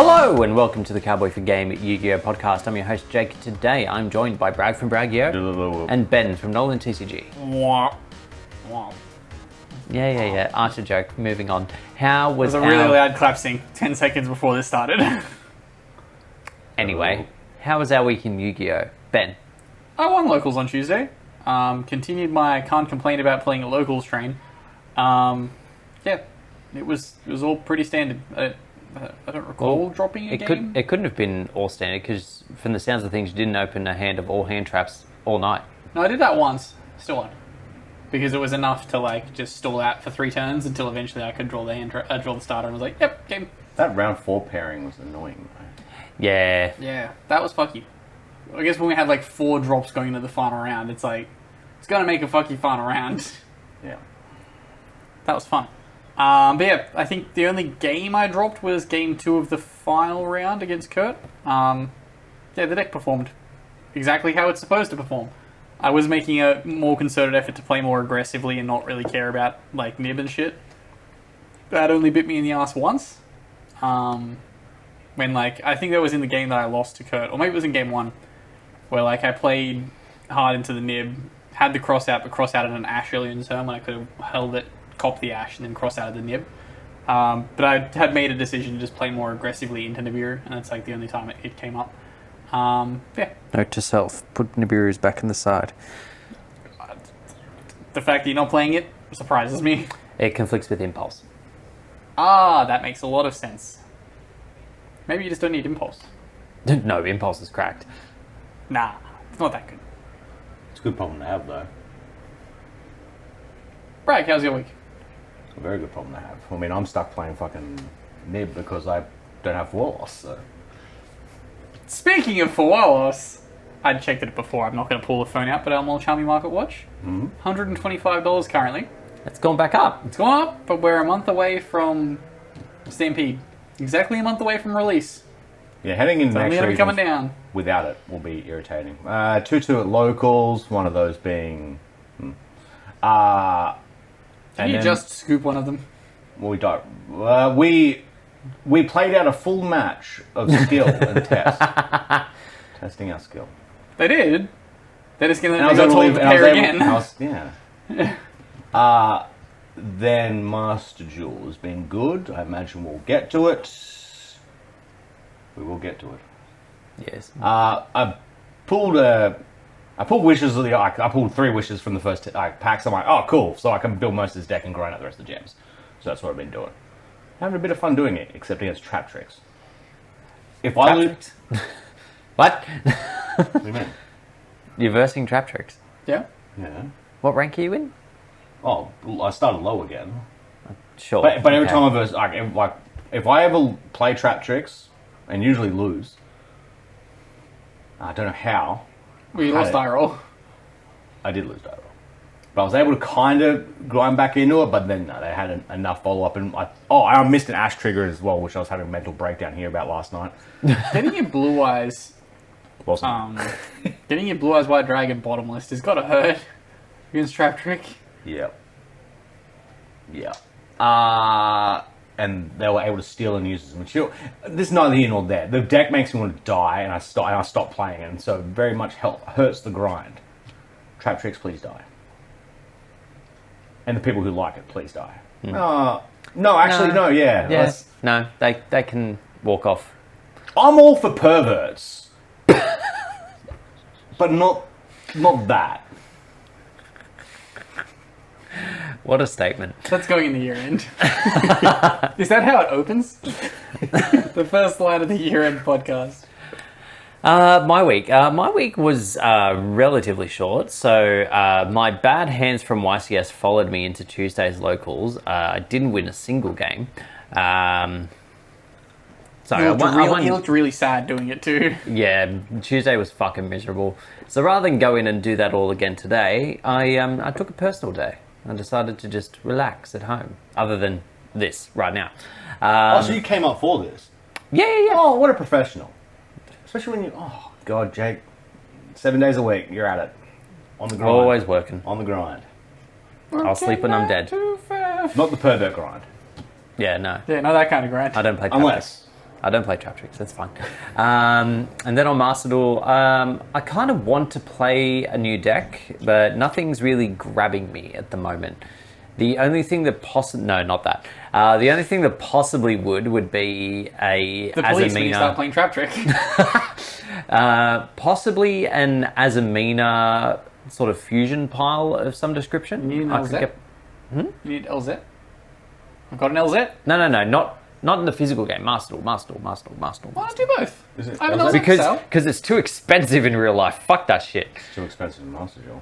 Hello and welcome to the Cowboy for Game Yu-Gi-Oh podcast. I'm your host Jake. Today I'm joined by Brad from Bragio and Ben from Nolan TCG. Yeah. Archer joke. Moving on. How was a really loud clap sync 10 seconds before this started. Anyway, how was our week in Yu-Gi-Oh? Ben? I won locals on Tuesday. Continued my can't complain about playing a locals train. It was all pretty standard. I don't recall dropping a game. It couldn't have been all standard because from the sounds of things you didn't open a hand of all hand traps all night. No, I did that once. Still won. Because it was enough to just stall out for 3 turns until eventually I could draw the draw the starter and was like, yep, game. That round 4 pairing was annoying, right? Yeah. Yeah, that was fucky. I guess when we had 4 drops going into the final round, it's gonna make a fucky final round. Yeah. That was fun. But yeah, I think the only game I dropped was game 2 of the final round against Kurt. The deck performed exactly how it's supposed to perform. I was making a more concerted effort to play more aggressively and not really care about nib and shit. That only bit me in the ass once. When I think that was in the game that I lost to Kurt, or maybe it was in game 1, where I played hard into the nib, had the cross out, but cross out at an Ash early in the turn when I could have held it, cop the Ash, and then cross out of the nib. But I had made a decision to just play more aggressively into Nibiru, and that's the only time it came up. Note to self, put Nibiru's back in the side. The fact that you're not playing it surprises me. It conflicts with Impulse. That makes a lot of sense. Maybe you just don't need Impulse. No, Impulse is cracked. Nah, it's not that good. It's a good problem to have, though. Bragg, how's your week? It's a very good problem to have. I mean, I'm stuck playing fucking nib because I don't have Warloss, so... Speaking of Fawalos, I'd checked it before. I'm not going to pull the phone out, but Elmore Charmy Market Watch. $125 currently. It's gone back up. It's gone up, but we're a month away from Stampede. Exactly a month away from release. Yeah, heading in next year coming down. Without it will be irritating. 2-2 at locals, one of those being... Can you just scoop one of them? Well, we don't. We played out a full match of skill and test. Testing our skill. They did? They're just going to go told to pair again. Yeah. Then Master Jewel has been good. I imagine we'll get to it. We will get to it. Yes. I pulled wishes of I pulled 3 wishes from the first packs. I'm like, oh, cool. So I can build most of this deck and grind out the rest of the gems. So that's what I've been doing. Having a bit of fun doing it, except against trap tricks. If I lose... What? What do you mean? You're versing trap tricks? Yeah. Yeah. What rank are you in? Oh, I started low again. Sure. But every time I verse... if I ever play trap tricks, and usually lose, I don't know how... Well, you lost die roll. I did lose die roll. But I was able to kind of grind back into it, but then no, they had enough follow-up. And I missed an Ash trigger as well, which I was having a mental breakdown here about last night. Getting your Blue Eyes... getting your Blue Eyes White Dragon bottomless has got to hurt against Trap Trick. Yeah. And they were able to steal and use as material. This is neither here nor there. The deck makes me want to die, and I stop playing it, and so very much hurts the grind. Trap Tricks, please die. And the people who like it, please die. No, yeah. Yes. No, they can walk off. I'm all for perverts. But not that. What a statement. That's going in the year end. Is that how it opens? The first line of the year end podcast. My week was relatively short. So my bad hands from YCS followed me into Tuesday's locals. I didn't win a single game. He looked really sad doing it too. Yeah, Tuesday was fucking miserable. So rather than go in and do that all again today, I took a personal day. I decided to just relax at home, other than this right now. So you came up for this? Yeah. Oh, what a professional. Especially when you... Oh, God, Jake. 7 days a week, you're at it. On the grind. Always working. On the grind. I'll sleep when I'm dead. Not the pervert grind. Yeah, no. Yeah, not that kind of grind. I don't play Unless I don't play Trap Tricks, that's fine. And then on Master Duel, I kind of want to play a new deck, but nothing's really grabbing me at the moment. The only thing that no, not that. The only thing that possibly would be a The police when you Azamina. start playing Trap Trick. Possibly an Azamina sort of fusion pile of some description. You need an I could LZ? get- You need LZ? I've got an LZ. No, not in the physical game. Master Duel. Why not do both? Is it I have an LZ? LZ Because it's too expensive in real life. Fuck that shit. It's too expensive in Master Duel.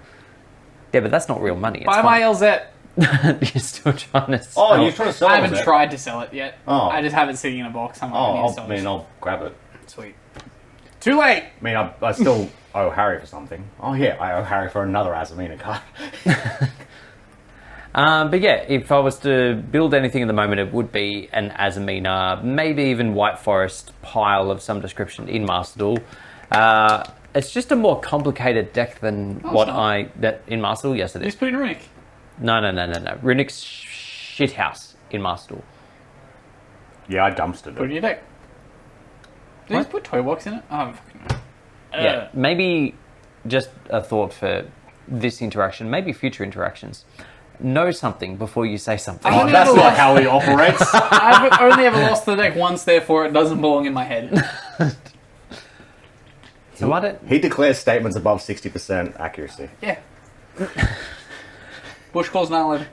Yeah, but that's not real money. It's Buy my fine. LZ. You're still trying to sell. Oh, you're trying to sell I haven't it? tried to sell it yet. Oh. I just have it sitting in a box somewhere. Oh, near I mean, I'll grab it. Sweet. Too late! I mean, I still owe Harry for something. Oh yeah, I owe Harry for another Azamina card. But yeah, if I was to build anything at the moment, it would be an Azamina, maybe even White Forest pile of some description in Master Duel. It's just a more complicated deck than it's not. that in Master Duel. Yes, it is. Just put it in Runic. No. Runic's shithouse in Master Duel. Yeah, I dumpstered Put it in it. your deck. Did you What? just put Toy Box in it? Oh, fucking no. Yeah, maybe just a thought for this interaction, maybe future interactions. Know something before you say something. I Oh, only that's ever not lost- how he operates. I've only ever lost the deck once, therefore it doesn't belong in my head. So I don't. He declares statements above 60% accuracy. Yeah. Bush calls 9/11.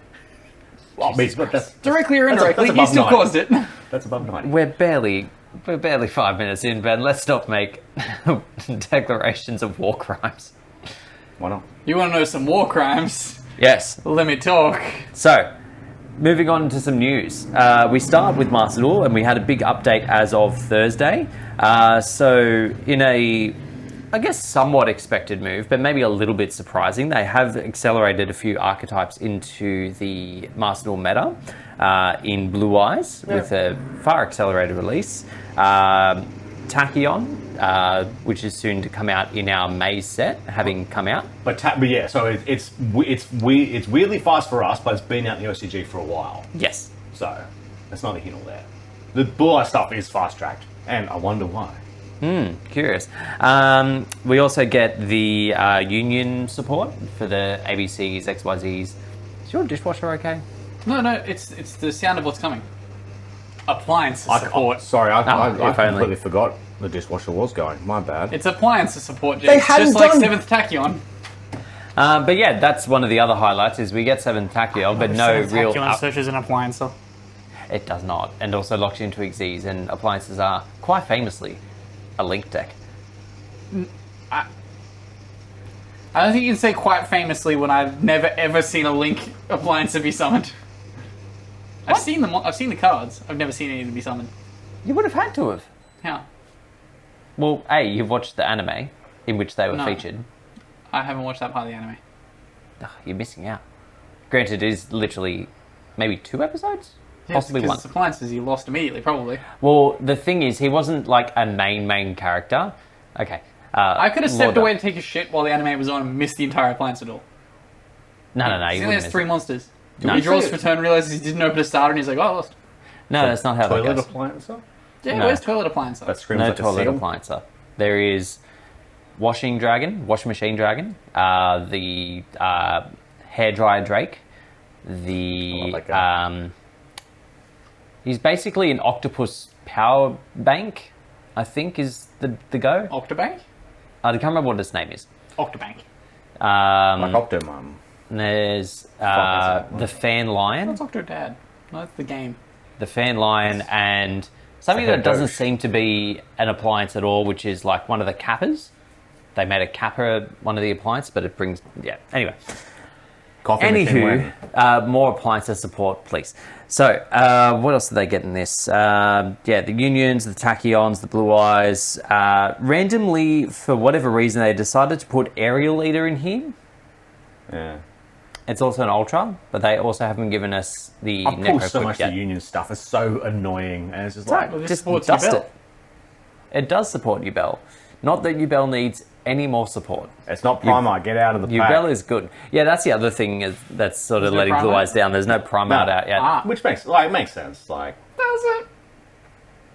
Well, I mean, but that's Directly or That's indirectly, he above still 9. caused it. that's above 90. We're barely 5 minutes in, Ben. Let's not make declarations of war crimes. Why not? You want to know some war crimes? Yes. Let me talk. So, moving on to some news. We start with Master Duel, and we had a big update as of Thursday. So, in a, I guess, somewhat expected move, but maybe a little bit surprising, they have accelerated a few archetypes into the Master Duel meta in Blue Eyes with a far accelerated release. Tachyon, which is soon to come out in our Maze set, having come out. But yeah, so it's weirdly fast for us, but it's been out in the OCG for a while. Yes. So that's neither here nor there. The Blue Eye stuff is fast tracked, and I wonder why. Curious. We also get the union support for the ABCs, XYZs. Is your dishwasher okay? No, it's the sound of what's coming. Appliances support. Sorry, I if only. completely forgot the dishwasher was going. My bad. It's appliances support, They James. hadn't Just like done- 7th Tachyon. But yeah, that's one of the other highlights is we get 7 Tachyon, but no real... searches an appliance. It does not, and also locks you into Xyz, and appliances are, quite famously, a link deck. I don't think you can say quite famously when I've never ever seen a Link appliance to be summoned. I've seen them. I've seen the cards. I've never seen any of them be summoned. You would have had to have. How? Well, A, you've watched the anime in which they were No. featured. I haven't watched that part of the anime. Ugh, you're missing out. Granted, it is literally maybe 2 episodes? Possibly because one. it's appliances. You lost immediately, probably. Well, the thing is, he wasn't like a main character. Okay. I could have stepped Lorda. away to take a shit while the anime was on and missed the entire appliance at all. No, He you only wouldn't has miss 3 it. monsters. No. He draws for turn, realizes he didn't open a starter, and he's like, "Oh, I lost." No, that's not how that Toilet goes. appliancer? Yeah, No. where's toilet appliance? That screams No like a toilet seal. appliancer. There is washing machine dragon, the hairdryer Drake, the Oh, that guy. he's basically an octopus power bank, I think is the go. Octobank? I can't remember what his name is. Octobank. Like Optimum. There's that's it. the fan lion. That's Octodad. No, that's the game. The fan lion and something The that head doesn't doge. seem to be an appliance at all, which is like one of the kappas. They made a kappa one of the appliance, but it brings anyway. Coffee machine Anywho, more appliances support, please. So, what else did they get in this? The unions, the tachyons, the blue eyes. Randomly, for whatever reason, they decided to put Aerial Leader in here. Yeah. It's also an ultra, but they also haven't given us the I pull necro so quick much yet. the union stuff. It's so annoying, and it's just Right. like Well, this Just supports dust Yubel. it. It does support Ubel. Not that Ubel needs any more support. it's not Primark. Get out of the pack. Ubel is good. Yeah, that's the other thing that's sort of There's no letting Blue Primark? Eyes down. There's no Prime out yet. Ah. Which makes sense. Like Does it?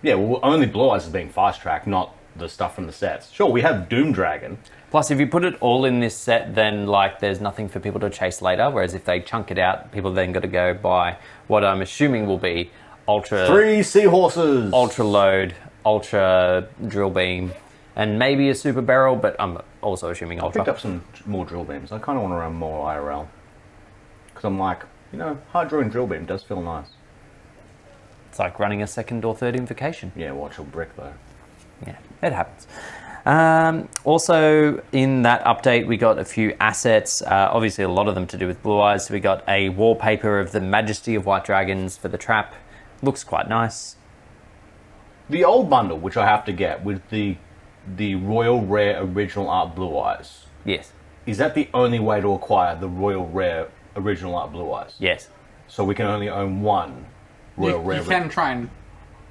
Yeah, well, only Blue Eyes is being fast-tracked, not the stuff from the sets. Sure, we have Doom Dragon. Plus, if you put it all in this set, then like there's nothing for people to chase later. Whereas if they chunk it out, people then got to go buy what I'm assuming will be Ultra 3 Seahorses! Ultra Load, Ultra Drill Beam, and maybe a Super Barrel, but I'm also assuming Ultra. Picked up some more drill beams. I kind of want to run more IRL. Because I'm like, hard drawing drill beam does feel nice. It's like running a second or third invocation. Yeah, watch a brick though. Yeah, it happens. Also, in that update, we got a few assets. Obviously, a lot of them to do with Blue Eyes. So we got a wallpaper of the Majesty of White Dragons for the trap. Looks quite nice. The old bundle, which I have to get, with the Royal Rare Original Art Blue Eyes. Yes. Is that the only way to acquire the Royal Rare Original Art Blue Eyes? Yes. So we can only own one Royal Rare. You can try and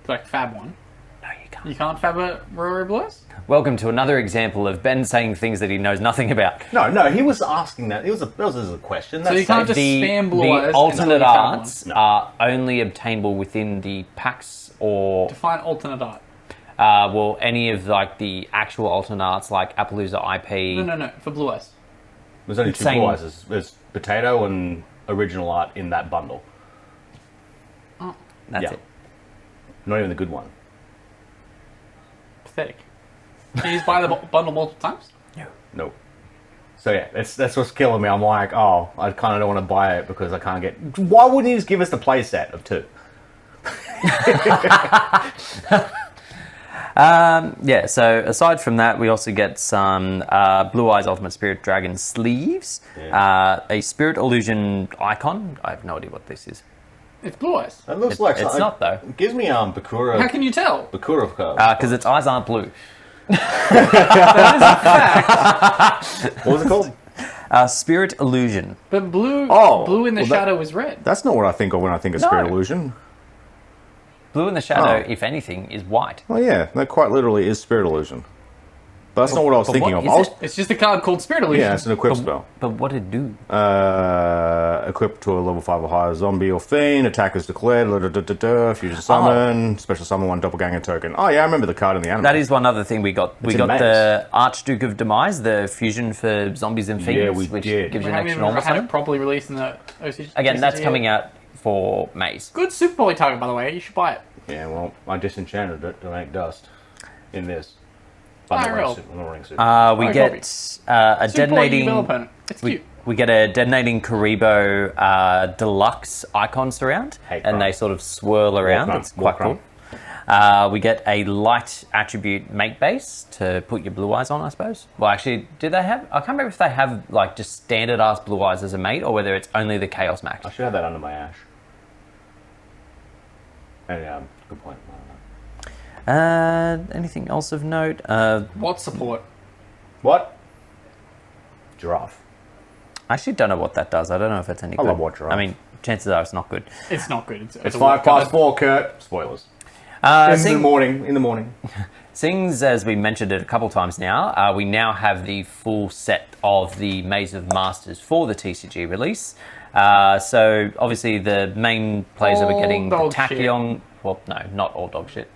like fab one. No, you can't. You can't fab a Royal Rare Blue Eyes? Welcome to another example of Ben saying things that he knows nothing about. No, he was asking that. That was a question. So you can't just spam Blue Eyes The until alternate you fab one. arts are only obtainable within the packs or Define alternate art. well, any of like the actual alternate arts like Appaloosa IP. No. For Blue Eyes. There's only two Same. Blue Eyes. There's Potato and Original Art in that bundle. Oh, That's Yeah. it. Not even the good one. pathetic. Can you just buy the bundle multiple times? Nope. So yeah, that's what's killing me. I'm like, oh, I kind of don't want to buy it because I can't get. Why wouldn't you just give us the play set of 2? Yeah, so aside from that, we also get some Blue Eyes Ultimate Spirit Dragon sleeves, a Spirit Illusion icon. I have no idea what this is. It's Blue Eyes. It looks like It's something. not, though. It gives me Bakura. How can you tell? Bakura cards. Because its eyes aren't blue. What was it called? Spirit Illusion. But blue, Oh, blue in the well, that- shadow is red. That's not what I think of when I think of No. Spirit Illusion. Blue in the shadow, Oh. if anything, is white. Oh yeah, that quite literally is Spirit Illusion. But that's not what I was But thinking what of. is I was, it? It's just a card called Spirit Illusion. yeah, it's an equip spell. But what did it do? Equipped to a level 5 or higher zombie or fiend, attack is declared, fusion summon, special summon 1 doppelganger token. Oh yeah, I remember the card in the anime. That is one other thing we got. We in got Maze. the Archduke of Demise, the fusion for zombies and fiends, Yeah, we which did. gives We you an haven't extra even normal had summon. it properly released in the OCG. Again, that's yet. coming out for Maze. Good Super Poly target, by the way. You should buy it. Yeah, well, I disenchanted it to make dust in this. IRL. I'm not running Super. We Alright, get copy. a Super Poly detonating. Evil Opponent. It's cute. We get a detonating Karibo deluxe icon surround, Hey, and crime. they sort of swirl around. crime. It's quite War cool. We get a light attribute make base to put your blue eyes on, I suppose. Well, actually, do they have? I can't remember if they have like just standard ass blue eyes as a mate, or whether it's only the Chaos Max. I should have that under my ash. And good point. I don't know. Anything else of note? What support? What? Giraffe. I actually don't know what that does. I don't know if it's any good. love what giraffe. I mean, chances are it's not good. It's not good. It's a 5 weak card. past 4, Kurt. Spoilers. In the Seeing, morning. Sings, as we mentioned it a couple times now, we now have the full set of the Maze of Masters for the TCG release. So obviously the main players that we're All getting, the dog Tachyon. Well, no, not all dog shit.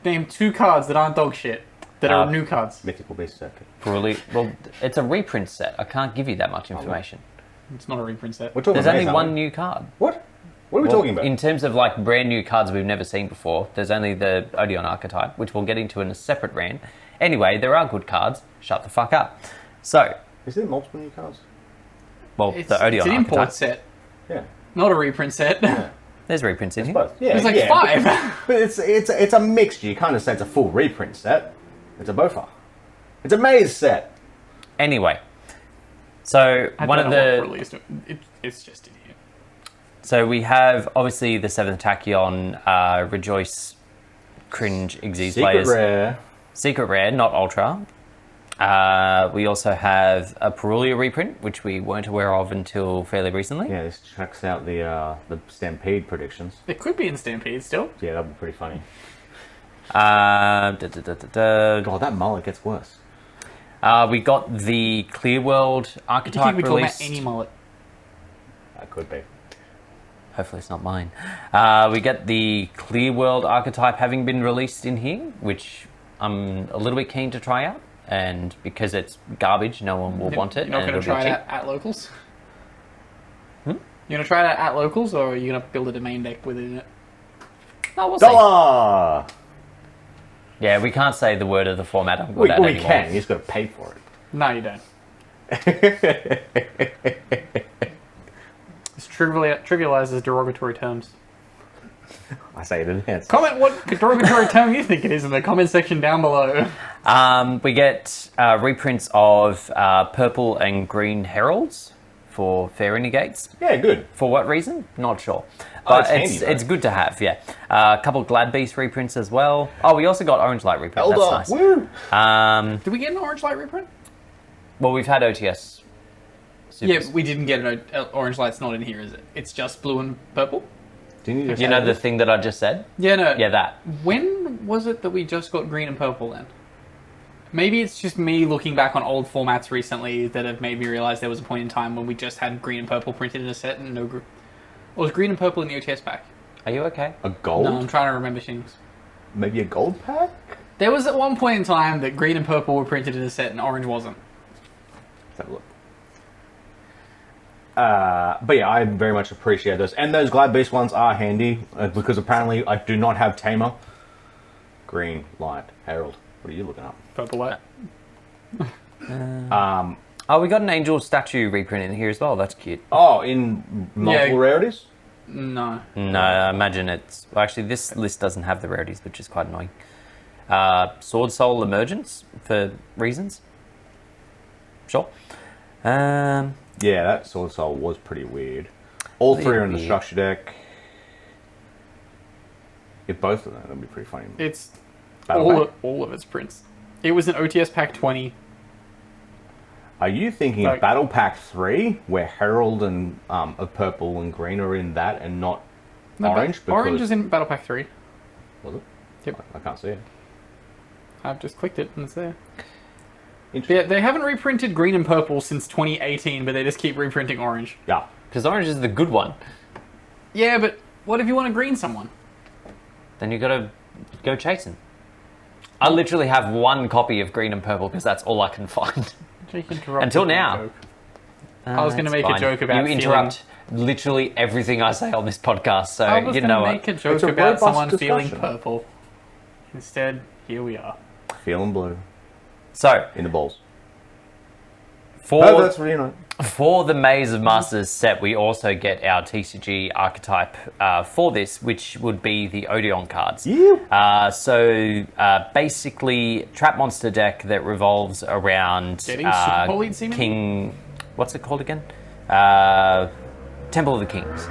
Name 2 cards that aren't dog shit. That are new cards. Mythical Beast Circuit. Well, it's a reprint set. I can't give you that much information. It's not a reprint set. We're talking There's about only Maze, one aren't we? new card. What? What are we Well, talking about? In terms of like brand new cards we've never seen before, there's only the Odion archetype, which we'll get into in a separate rant. Anyway, there are good cards. Shut the fuck up. So, Is there multiple new cards? well, It's, the Odion it's an import archetype. set, Yeah. not a reprint set. There's reprints in here. Both. Yeah, There's like yeah, 5. But it's a mixture. You can't say it's a full reprint set. It's a BOFA. It's a maze set. Anyway, so I one don't of know what the released it. It's just in here. so we have obviously the 7th Tachyon, Rejoice, Cringe, Xyz Secret players. rare. Secret rare, not ultra. We also have a Perulia reprint, which we weren't aware of until fairly recently. Yeah, this checks out the Stampede predictions. It could be in Stampede still. Yeah, that'd be pretty funny. Da, da, da, da, da. God, that mullet gets worse. We got the Clear World You archetype think we're talking released. about any mullet? That could be. Hopefully it's not mine. We get the Clear World archetype having been released in here, which I'm a little bit keen to try out. And because it's garbage, no one will want it. You're not and going to it'll be try it cheap. at locals? You're going to try it at locals, or are you going to build a domain deck within it? Oh, we'll see. Dollar! Yeah, we can't say the word of the format I'm good at We anymore. can. You just got to pay for it. No, you don't. This trivializes derogatory terms. I say it in advance. Comment what derogatory term you think it is in the comment section down below. We get reprints of purple and green heralds for Fair Gates. Yeah, good. For what reason? Not sure. Oh, But it's handy, though. it's good to have, yeah. A couple Glad Beast reprints as well. Oh, we also got Orange Light reprint. Elder, That's nice. woo! Did we get an orange light reprint? Well, we've had OTS. Supers. Yeah, we didn't get an orange light's not in here, is it? It's just blue and purple? Didn't you just You say know the this? thing that I just said? Yeah, no. Yeah, that. When was it that we just got green and purple then? Maybe it's just me looking back on old formats recently that have made me realize there was a point in time when we just had green and purple printed in a set and no group. Or was green and purple in the OTS pack? Are you okay? A gold? No, I'm trying to remember things. Maybe a gold pack? There was at one point in time that green and purple were printed in a set and orange wasn't. Let's have a look. But yeah, I very much appreciate those. And those Glad Beast ones are handy because apparently I do not have Tamer. Green, light, Herald. What are you looking up? Purple light. Oh, we got an angel statue reprint in here as well. That's cute. Oh, in multiple Yeah. rarities? No. No, I imagine it's... Well, actually, this list doesn't have the rarities, which is quite annoying. Sword Soul Emergence, for reasons. Sure. Yeah, that Sword Soul was pretty weird. All three are in the Weird. structure deck. If both of them, that'd be pretty funny. It's Battle pack. all of its prints. It was an OTS pack 20. Are you thinking Like- of Battle Pack 3, where Herald and of purple and green are in that and not No, orange? Orange is in Battle Pack 3. Was it? Yep. I can't see it. I've just clicked it and it's there. Interesting. Yeah, they haven't reprinted green and purple since 2018, but they just keep reprinting orange. Yeah. Because orange is the good one. Yeah, but what if you want to green someone? Then you gotta go chasing. I literally have one copy of green and purple because that's all I can find. Jake interrupted Until my now. joke. I was gonna That's make a fine. joke about You interrupt literally everything I say on this podcast, so I was you gonna know make what. a joke It's a about robust someone feeling discussion. purple. Instead, here we are. Feeling blue. So, In the balls. for... Oh, that's really nice. For the Maze of Masters set, we also get our TCG archetype for this, which would be the Odion cards. Yeah. Basically, trap monster deck that revolves around Getting super bullied, seemingly? King. What's it called again? Temple of the Kings.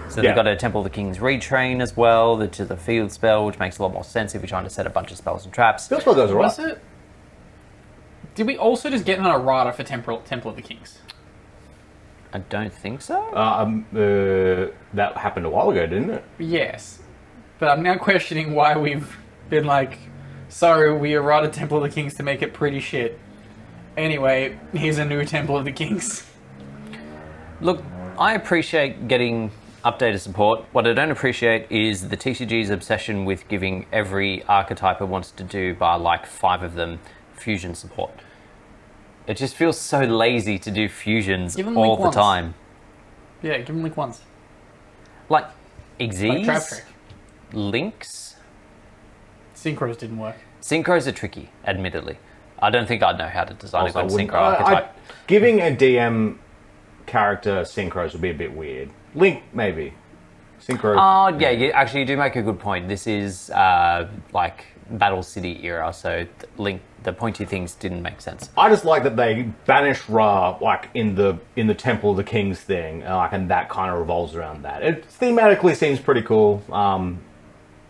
So Yeah. they've got a Temple of the Kings retrain as well, which is a field spell, which makes a lot more sense if you're trying to set a bunch of spells and traps. Feels like goes right. Was it? Did we also just get an errata for Temple of the Kings? I don't think so. That happened a while ago, didn't it? Yes. But I'm now questioning why we've been like, sorry, we errata Temple of the Kings to make it pretty shit. Anyway, here's a new Temple of the Kings. Look, I appreciate getting updated support. What I don't appreciate is the TCG's obsession with giving every archetype it wants to do by like 5 of them fusion support. It just feels so lazy to do fusions Give them all link the once. time. Yeah, give him link once. Like Like Trap Xyz, Trick. Links, Synchros didn't work. Synchros are tricky, admittedly. I don't think I'd know how to design Also, a I good wouldn't- synchro archetype. giving a DM character synchros would be a bit weird. Link, maybe. Synchro. Oh, yeah, you do make a good point. This is like Battle City era, so the pointy things didn't make sense. I just like that they banish Ra like in the Temple of the Kings thing, and that kind of revolves around that. It thematically seems pretty cool.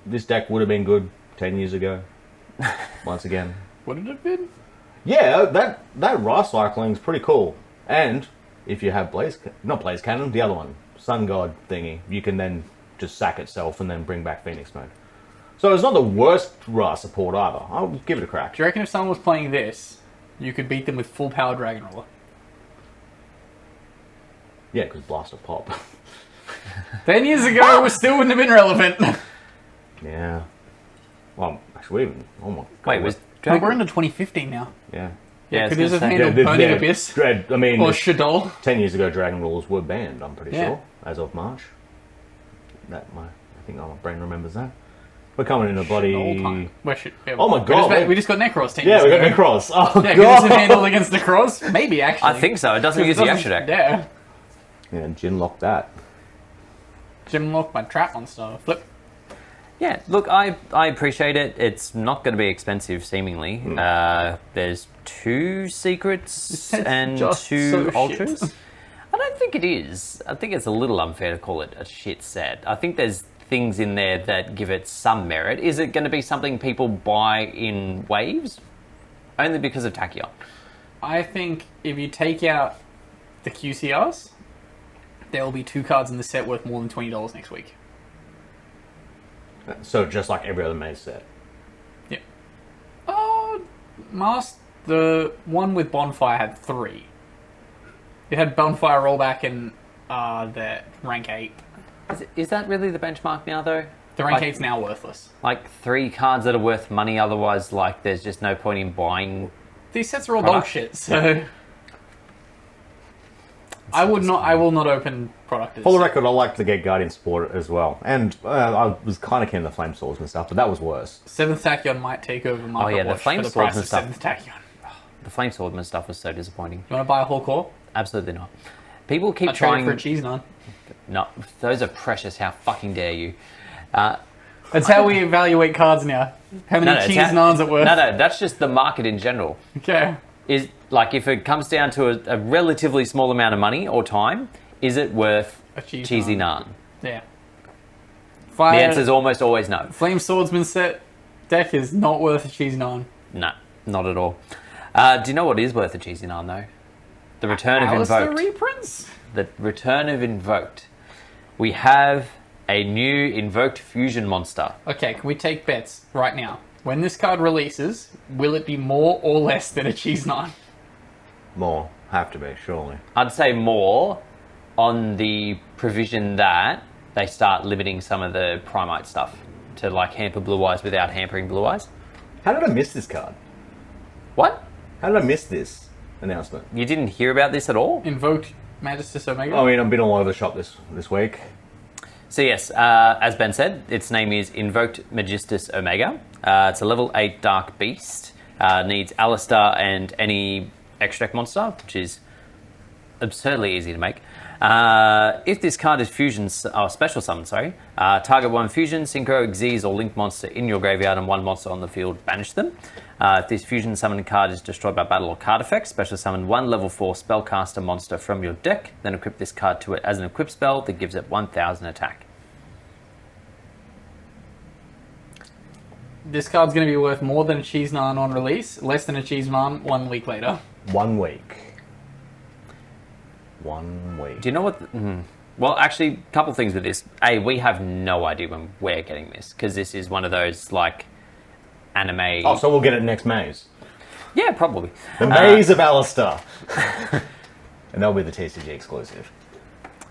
This deck would have been good 10 years ago. Once again, Would it have been? yeah, that Ra cycling's pretty cool. And if you have not Blaze Cannon, the other one, Sun God thingy, you can then just sack itself and then bring back Phoenix Mode. So it's not the worst Ra support either. I'll give it a crack. Do you reckon if someone was playing this, you could beat them with full power Dragon Roller? Yeah, because Blaster Pop. 10 years ago, it still wouldn't have been relevant. Yeah. Well, actually, we even. Oh my god. Wait, was No, Dragon? we're into 2015 now. Yeah. Yeah, I was Could this have gonna say. handled Burning Abyss Dread, I mean, or Shadol? 10 years ago, Dragon Rules were banned, I'm pretty Yeah. sure, as of March. I think my brain remembers that. We're coming in a bloody. All time. Yeah, Oh my God, We just got Necros 10 Yeah, years we ago. got Necros. Oh, Yeah, could this god. have handled against Necros? Maybe, actually. I think so. It doesn't use the extra deck. Yeah. Yeah, Jin locked that. Jim locked my trap monster. Flip. Yeah, look, I appreciate it. It's not going to be expensive, seemingly. There's 2 secrets and just 2 so ultras. shit. I don't think it is. I think it's a little unfair to call it a shit set. I think there's things in there that give it some merit. Is it going to be something people buy in waves? Only because of Tachyon. I think if you take out the QCRs, there will be 2 cards in the set worth more than $20 next week. So just like every other maze set. Yeah. Oh, the one with Bonfire had 3. It had Bonfire rollback and the rank 8. Is that really the benchmark now, though? The rank Like- 8's now worthless. Like 3 cards that are worth money, otherwise, like, there's just no point in buying. These sets are all Product. bullshit, so I will not open product. For the record, I like to get Guardian Support as well. And I was kind of keen on the Flame Swords and stuff, but that was worse. 7th Tachyon might take over Market yeah, the Watch Flame for the Swords price and of stuff. 7th Tachyon. The Flame Swordman stuff was so disappointing. You want to buy a whole core? Absolutely not. People keep I trade it trying. for a cheese naan. No, those are precious. How fucking dare you? That's how we evaluate cards now. How many it's cheese how- naans are worth? No, that's just the market in general. Okay. Is like if it comes down to a relatively small amount of money or time, is it worth A cheese cheesy naan. naan? Yeah. The answer is almost always no. Flame Swordsman set deck is not worth a cheese naan. No, not at all. Do you know what is worth a cheesy naan though? The return of Alistair Invoked. reprints? The return of Invoked. We have a new Invoked fusion monster. Okay, can we take bets right now? When this card releases, will it be more or less than a cheese naan? More. Have to be, surely. I'd say more on the provision that they start limiting some of the Primite stuff to like hamper Blue Eyes without hampering Blue Eyes. How did I miss this card? What? How did I miss this announcement? You didn't hear about this at all? Invoked Magistus Omega? I mean, I've been all over the shop this week. So yes, as Ben said, its name is Invoked Magistus Omega. It's a level 8 Dark Beast. Needs Alistair and any extra deck monster, which is absurdly easy to make. If this card is special summon, target 1 fusion, synchro, Xyz, or link monster in your graveyard and 1 monster on the field, banish them. If this fusion summon card is destroyed by battle or card effect, special summon 1 level 4 spellcaster monster from your deck, then equip this card to it as an equip spell that gives it 1000 attack. This card's going to be worth more than a cheese naan on release, less than a cheese naan 1 week later. 1 week. 1 week. Do you know what? Well, actually, a couple things with this. A, we have no idea when we're getting this because this is one of those like anime. Oh, so we'll get it next maze. Yeah, probably. The Maze of Alistair. And that'll be the TCG exclusive.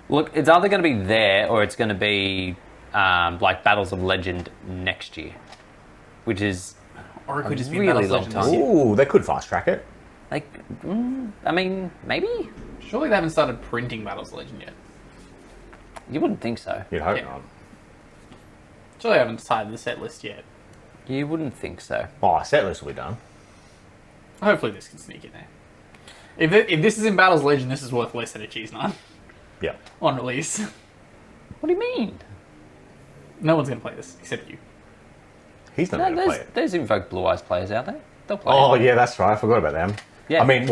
Look, it's either going to be there or it's going to be like Battles of Legend next year, which is Or it could just be really Battles long Legend time. this year. Ooh, they could fast track it. like, I mean, maybe Surely they haven't started printing Battles Legend yet. you wouldn't think so. You'd hope Yeah. not. Surely they haven't decided the set list yet. You wouldn't think so. Oh, set list will be done. Hopefully this can sneak in there. If this is in Battles Legend, this is worth less than a cheese naan Yeah. on release. What do you mean? No one's going to play this except you. He's not No, going to play it. there's Invoked Blue Eyes players out there. They'll play Oh, it. yeah, that's right. I forgot about them. Yeah. I mean,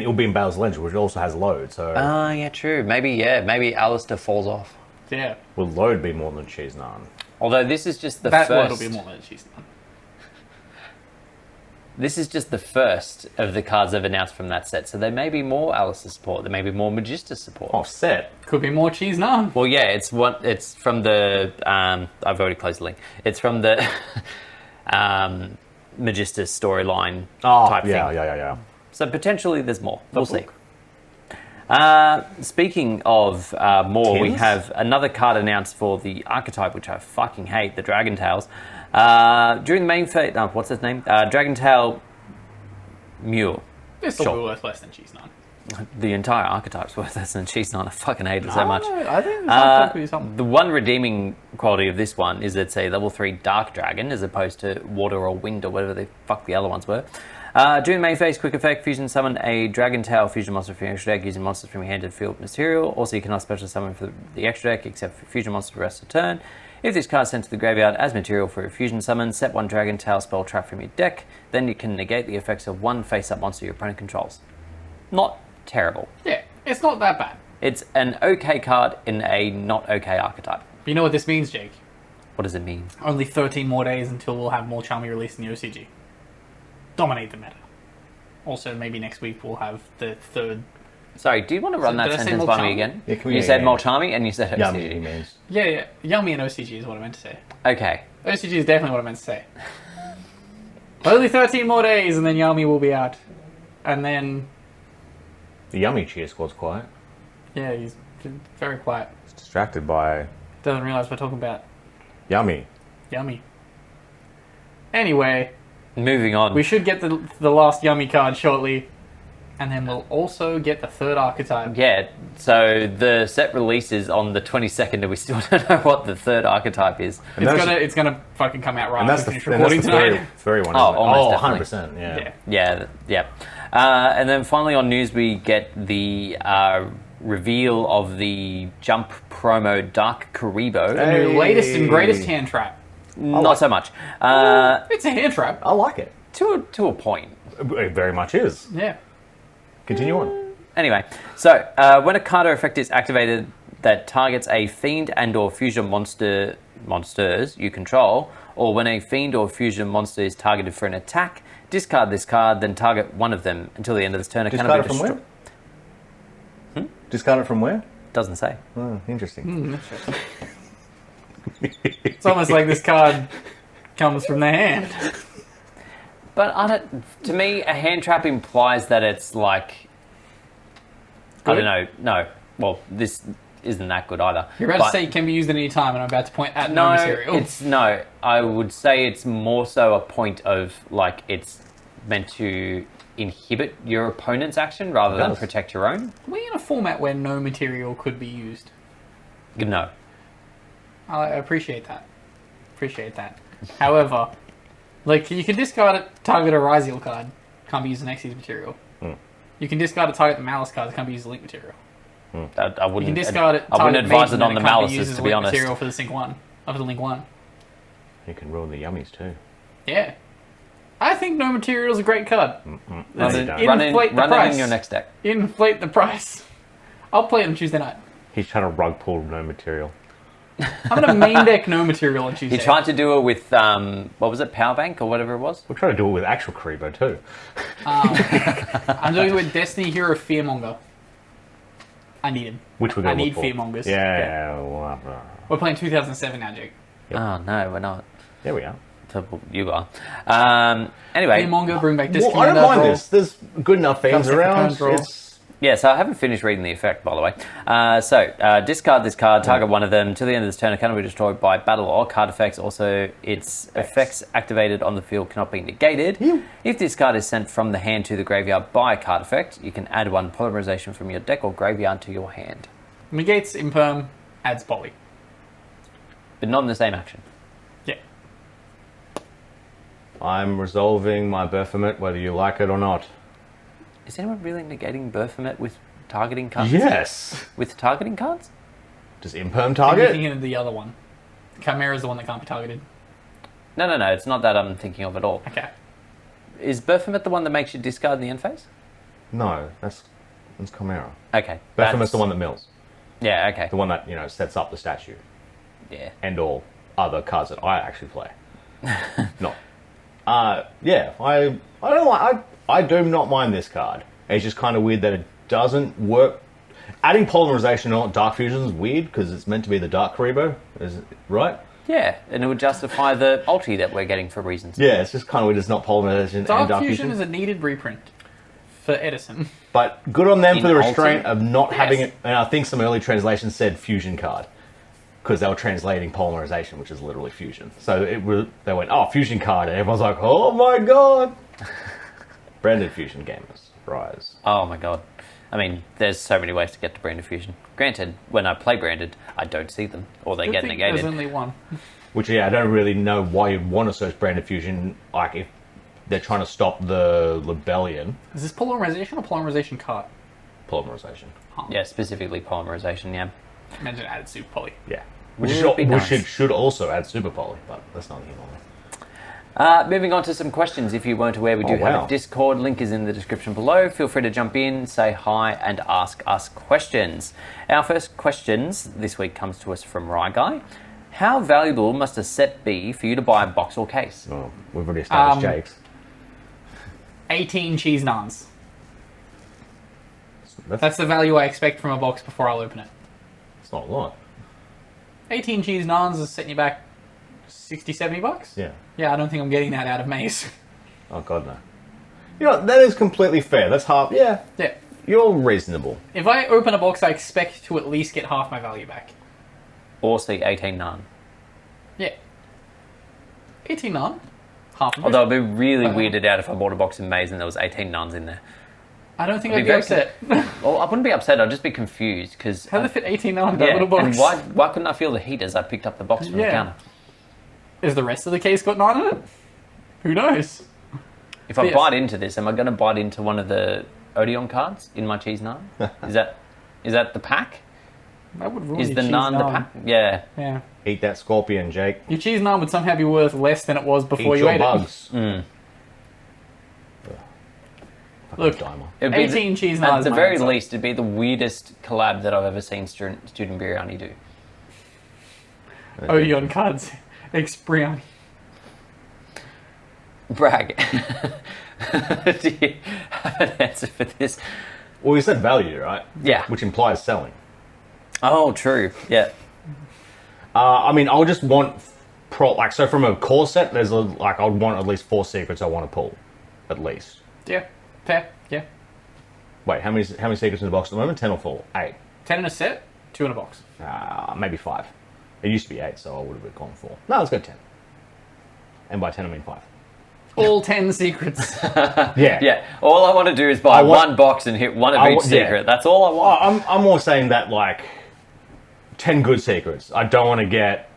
it'll be in Battles Legend, which also has load, so Ah, yeah, true. Maybe Alistair falls off. Yeah. will load be more than cheese naan? Although this is just the That word first. will be more than a cheese naan. This is just the first of the cards they've announced from that set, so there may be more Alistair support. There may be more Magistus support. Oh, set. Could be more cheese naan. Well, yeah, it's from the. I've already closed the link. It's from the Magistus storyline Oh, type yeah, thing. yeah. So potentially there's more. We'll see. Look. Speaking of more, we Tins? have another card announced for the archetype, which I fucking hate, the Dragon Tails. During the main phase, what's his name? Dragon Tail Mule. It's still Sure. worth less than Cheese Nine. The entire archetype's worth less than Cheese Nine. I fucking hate it so much. I think it's something. The one redeeming quality of this one is it's a level 3 Dark Dragon as opposed to Water or Wind or whatever the fuck the other ones were. During the main phase, quick effect, fusion summon a Dragon Tail fusion monster from your extra deck using monsters from your hand to field material. Also, you cannot special summon for the extra deck except for fusion monster for the rest of the turn. If this card is sent to the graveyard as material for a fusion summon, set one Dragon Tail spell trap from your deck. Then you can negate the effects of one face-up monster your opponent controls. Not terrible. Yeah, it's not that bad. It's an okay card in a not okay archetype. But you know what this means, Jake? What does it mean? Only 13 more days until we'll have more Charmy released in the OCG. Dominate the meta. Also, maybe next week we'll have the third. Sorry, do you want to run So that did I say sentence by me Molchami? again? Yeah, can we- You yeah, said yeah. Molchami and you said Yummy, OCG. he means. Yeah, Yummy and OCG is what I meant to say. Okay. OCG is definitely what I meant to say. Only 13 more days and then Yummy will be out. And then, The Yummy cheer squad's quiet. yeah, he's been very quiet. It's distracted by Doesn't realise we're talking about Yummy. Yummy. Anyway, Moving on. we should get the last Yummy card shortly. And then we'll also get the third archetype. Yeah, so the set releases on the 22nd and we still don't know what the third archetype is. And that's- It's gonna fucking come out right And that's after the, we finish and that's recording the tonight. furry one. Oh, isn't it? almost 100%. Yeah. Yeah. Yeah. And then finally on news we get the reveal of the Jump promo Dark Karibo. The new latest and greatest hand trap. Not so much. It's a hand trap. I like it. To a point. It very much is. Yeah. Continue on. Anyway, so when a card or effect is activated that targets a fiend and or fusion monsters you control, or when a fiend or fusion monster is targeted for an attack, discard this card, then target one of them until the end of this turn. It Discard cannot it be from destroyed. where? Discard it from where? Doesn't say. Oh, interesting. It's almost like this card comes from the hand. But to me, a hand trap implies that it's like, I don't know. No, well, this isn't that good either. You're about But to say it can be used at any time, and I'm about to point at no material. No. I would say it's more so a point of like it's meant to inhibit your opponent's action rather than does. protect your own. Are we in a format where no material could be used? No. I appreciate that. However, like you can discard it, target a Ryziel card, can't be used in Xyz material. You can discard it, target the Malice card, can't be used as Link material. I You wouldn't. can discard it, I wouldn't target advise Maiden, it on and the can't be used Malices, as to be Link honest. material for the Sync 1. Of the Link 1. You can ruin the Yummies too. Yeah. I think no material is a great card. No, you don't. Run Inflate the it price. in your next deck. Inflate the price. I'll play it on Tuesday night. He's trying to rug pull no material. I'm gonna main deck no material on Tuesday. He tried to do it with what was it, Power Bank or whatever it was. We're trying to do it with actual Karibo too. I'm doing it with Destiny Hero Fearmonger. I need him. Which we're I going to need look for. Fearmongers. Yeah. Well, We're playing 2007 now, Jake. Oh no, we're not. there we are. You are. Anyway, Fearmonger, bring back Destiny. Well, I don't mind draw. this. There's good enough fans Comes around. second draw. yeah, so I haven't finished reading the effect, by the way. Discard this card, target one of them. Till the end of this turn, it cannot be destroyed by battle or card effects. Also, its effects activated on the field cannot be negated. If this card is sent from the hand to the graveyard by a card effect, you can add one polymerization from your deck or graveyard to your hand. Negates Imperm, adds Poly. But not in the same action. Yeah. I'm resolving my Baphomet whether you like it or not. Is anyone really negating Baphomet with targeting cards? Yes. With targeting cards? Does Imperm You're target? thinking of the other one. Chimera is the one that can't be targeted. No, it's not that I'm thinking of at all. Okay. Is Baphomet the one that makes you discard in the end phase? No, that's Chimera. Okay. Baphomet's the one that mills. Yeah, okay. The one that, sets up the statue. Yeah. And all other cards that I actually play. No. Yeah, I don't like. I do not mind this card. It's just kind of weird that it doesn't work. Adding polymerization on Dark Fusion is weird because it's meant to be the Dark Karibo, is it right? Yeah, and it would justify the ulti that we're getting for reasons. Yeah, it's just kind of weird. It's not polymerization and Dark Dark Fusion Fusion. is a needed reprint. for Edison. But good on them In for the restraint Ultimate? of not having Yes. it. And I think some early translations said fusion card because they were translating polymerization, which is literally fusion. So they went, oh, fusion card, and everyone's like, oh my god. Branded fusion gamers, rise. Oh my god. I mean, there's so many ways to get to branded fusion. Granted, when I play branded, I don't see them or they Good get thing negated. There's only one. Which, yeah, I don't really know why you'd want to search branded fusion. Like, if they're trying to stop the rebellion, Is this polymerization or polymerization card? polymerization. Yeah, specifically polymerization, yeah. Imagine added super poly. Yeah. Would Which be nice. should also add super poly, but that's not here. Moving on to some questions. If you weren't aware, we do have wow. a Discord. Link is in the description below. Feel free to jump in, say hi, and ask us questions. Our first questions this week comes to us from Rye Guy. How valuable must a set be for you to buy a box or case? Oh, we've already established Jake's. 18 cheese naans. That's That's the value I expect from a box before I'll open it. it's not a lot. 18 cheese naans is setting you back 60, 70 bucks? Yeah. Yeah, I don't think I'm getting that out of Maze. Oh, God, no. You know, that is completely fair. That's half. Yeah. Yeah. You're reasonable. If I open a box, I expect to at least get half my value back. Or see 18 none. Yeah. 18 naan? Half of it. Although I'd be really weirded out if I bought a box in Maze and there was 18 nuns in there. I don't think I'd I'd be be very upset. Well, I wouldn't be upset. I'd just be confused because How did they fit 18 naan in that yeah, little box? and why couldn't I feel the heat as I picked up the box from the Yeah. counter? Is the rest of the case got 9 in it? Who knows? If I Yes. bite into this, am I going to bite into one of the Odion cards in my cheese naan? Is that the pack? That would ruin Is your the cheese naan the pack? Yeah. Yeah. Eat that scorpion, Jake. Your cheese naan would somehow be worth less than it was before Eat you your ate bugs. Look, Dimer. It'd be 18 cheese At naans. the my very answer. least, it'd be the weirdest collab that I've ever seen student biryani do. Odion cards. Expriani. Bragg. Do you have an answer for this? Well, you said value, right? Yeah. Which implies selling. Oh, true. Yeah. I mean, I'll just want so from a core set, there's I would want at least 4 secrets I want to pull, at least. Yeah. Fair. Yeah. Wait, how many secrets in the box at the moment? 10 or 4? 8. 10 in a set, 2 in a box. Maybe 5. It used to be 8, so I would have gone 4. No, let's go 10. And by 10 I mean 5. All 10 secrets. Yeah. Yeah. All I want to do is buy I want- one box and hit one of I each wa- yeah. secret. That's all I want. I'm more saying that 10 good secrets. I don't want to get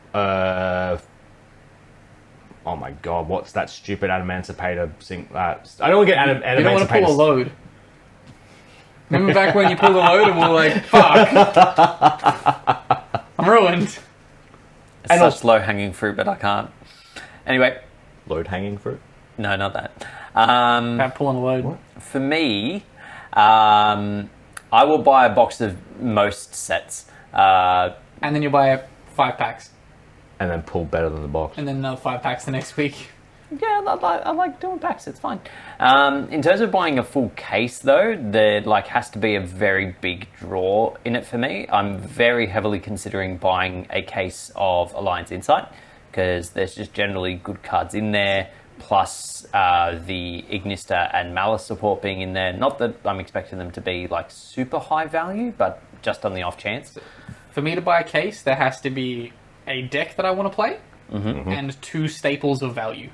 oh my god, what's that stupid Emancipator thing? I don't want to get You don't want to pull a Emancipator. load. Remember back when you pulled a load and we were like, fuck. I'm ruined. It's such low-hanging fruit, but I can't. Anyway, Load hanging fruit. no, not that. About pulling a load. For me, I will buy a box of most sets. And then you buy 5 packs. And then pull better than the box. And then another 5 packs the next week. Yeah, I like doing packs. It's fine. In terms of buying a full case, though, there has to be a very big draw in it for me. I'm very heavily considering buying a case of Alliance Insight because there's just generally good cards in there. Plus the Ignista and Malice support being in there. Not that I'm expecting them to be super high value, but just on the off chance. For me to buy a case, there has to be a deck that I want to play and 2 staples of value.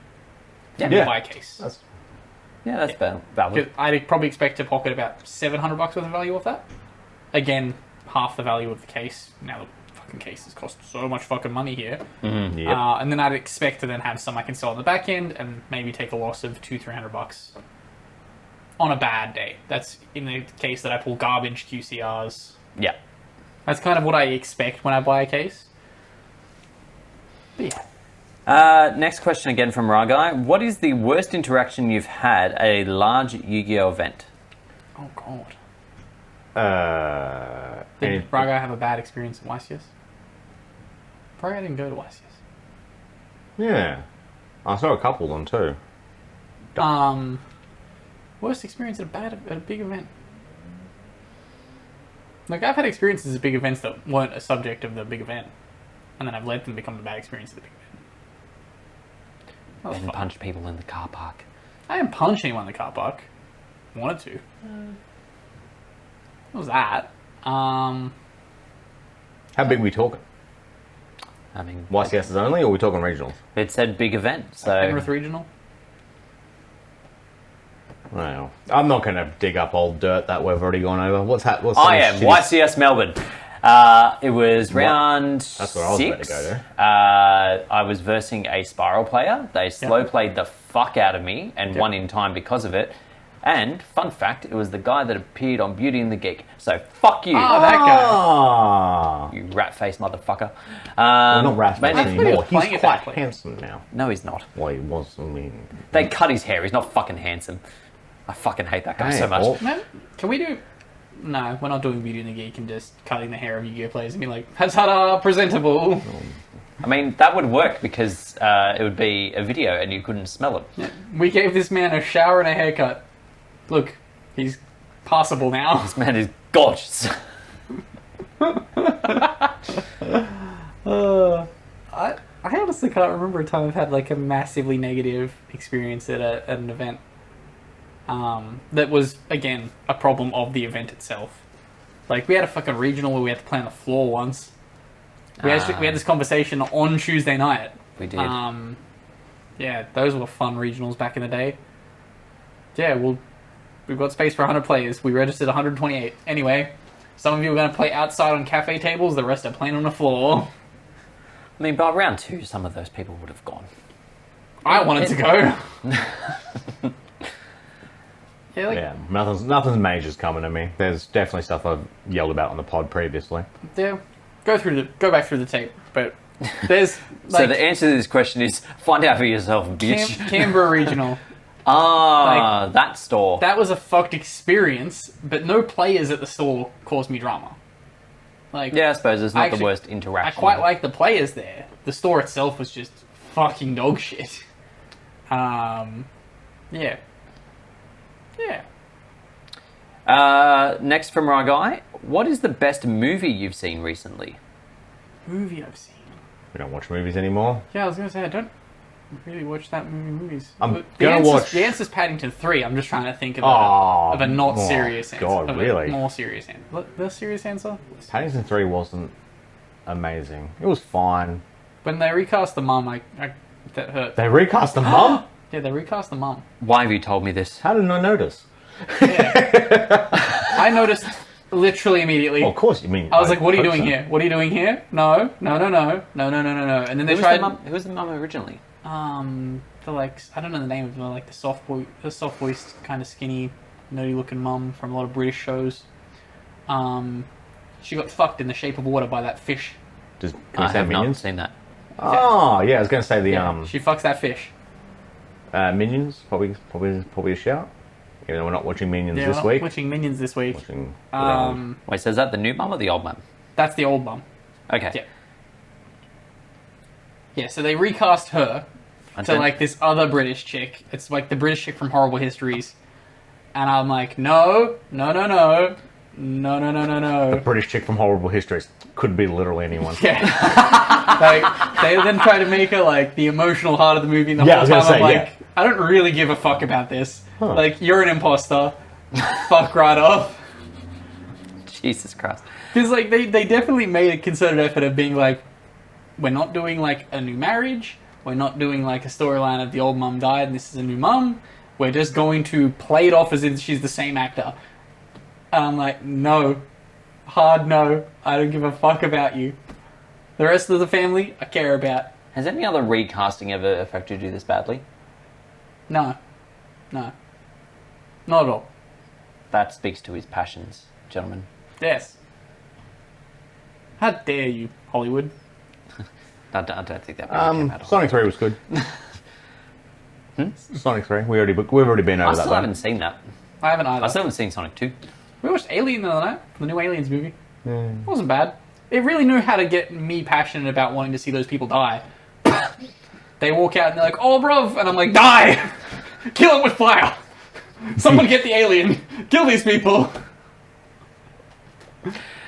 Yeah. To buy a case. That's valid. I'd probably expect to pocket about $700 worth of value off that. Again, half the value of the case. Now the fucking cases cost so much fucking money here. Yep. And then I'd expect to then have some I can sell on the back end and maybe take a loss of $200-300 on a bad day. That's in the case that I pull garbage QCRs. Yeah. That's kind of what I expect when I buy a case. But yeah. Next question again from Ragai. What is the worst interaction you've had at a large Yu-Gi-Oh event? Oh god. Any- Did Braga have a bad experience at YCS? Braga didn't go to YCS. Yeah. I saw a couple of them too. Worst experience at a big event. I've had experiences at big events that weren't a subject of the big event, and then I've let them become the bad experience at the big event. That was And fun. punch people in the car park. I didn't punch anyone in the car park. wanted to. What was that? How big are we talking? I mean, YCSs only, or are we talking regionals? it said big event, so Penrith Regional. Well, I'm not going to dig up old dirt that we've already gone over. What's I some am shitty- YCS Melbourne. It was round That's where I was about to 6. go to. I was versing a Spiral player. They slow played the fuck out of me and Yep. won in time because of it. And fun fact, it was the guy that appeared on Beauty and the Geek. So fuck you, Oh, that guy. Ah. you rat-faced motherfucker. Well, not Rasmus but I thought he anymore. was playing He's it quite that way. handsome now. No, he's not. Well, he was. I mean, They cut his hair. He's not fucking handsome. I fucking hate that guy Hey, so much. Paul. Man, can we do... No, we're not doing Beauty and the Geek and just cutting the hair of Yu-Gi-Oh! Players and be like, ta-da, presentable. I mean, that would work because it would be a video and you couldn't smell it. We gave this man a shower and a haircut. Look, he's passable now. This man is gorgeous. I honestly can't remember a time I've had like a massively negative experience at an event. That was, again, a problem of the event itself. Like, we had a fucking regional where we had to play on the floor once. We had this conversation on Tuesday night. We did. Yeah, those were fun regionals back in the day. Yeah, well, we've got space for 100 players. We registered 128. Anyway, some of you are going to play outside on cafe tables, the rest are playing on the floor. I mean, by round 2, some of those people would have gone. I wanted to go. Yeah, like, yeah, nothing's major's coming to me. There's definitely stuff I've yelled about on the pod previously. yeah, go back through the tape. But there's So like the answer to this question is find out for yourself, bitch. Canberra Regional. That store. That was a fucked experience, but no players at the store caused me drama. Like, Yeah, I suppose it's not Actually, the worst I interaction. quite like the players there. The store itself was just fucking dog shit. Yeah. Yeah. Next from our guy, what is the best movie you've seen recently? Movie I've seen. We don't watch movies anymore. Yeah, I was gonna say I don't really watch that movies. I'm The gonna answer's- watch- The answer's Paddington 3. I'm just trying to think of Oh, a not oh, serious answer. God, of a really? more serious answer. The serious answer? Paddington 3 wasn't amazing. It was fine. When they recast the mum, I that hurt. They recast the mum? Yeah, they recast the mum. Why have you told me this? How didn't I notice? I noticed literally immediately. Well, of course, you mean. I was like, "What are you hope doing so. here? What are you doing here? No, no, no, no, no, no, no, no, no." And then they tried. Who was the mum originally? The like I don't know the name of them, like the soft voiced, kind of skinny, nerdy looking mum from a lot of British shows. She got fucked in The Shape of Water by that fish. Just, can we I say have not Minions? seen that. Oh, yeah, I was going to say the She fucks that fish. Minions, probably a shout. Even though we're not watching Minions Yeah, this we're not week. watching Minions this week. Watching, Wait, so is that the new mum or the old mum? That's the old mum. Okay. Yeah. Yeah, so they recast her I to don't- like this other British chick. It's like the British chick from Horrible Histories. And I'm like, no, no, no, no, no, no, no, no, no. British chick from Horrible Histories. Could be literally anyone. Yeah. Like, they then try to make her like the emotional heart of the movie, and the Yeah, I whole was time gonna I'm say, like, I don't really give a fuck about this. Huh. Like, you're an imposter. Fuck right off. Jesus Christ. Because like they definitely made a concerted effort of being like, we're not doing like a new marriage. We're not doing like a storyline of the old mum died and this is a new mum. We're just going to play it off as if she's the same actor. And I'm like, no. Hard no. I don't give a fuck about you. The rest of the family, I care about. Has any other recasting ever affected you this badly? No. No. Not at all. That speaks to his passions, gentlemen. Yes. How dare you, Hollywood? I don't think that really came out of Sonic 3 was good. Sonic 3. We've already been over I that still one. haven't seen that. I haven't either. I still haven't seen Sonic 2. We watched Alien the other night, the new Aliens movie. It wasn't bad. It really knew how to get me passionate about wanting to see those people die. They walk out and they're like, "Oh, bruv," and I'm like, "Die! Kill him with fire! Someone get the alien! Kill these people!"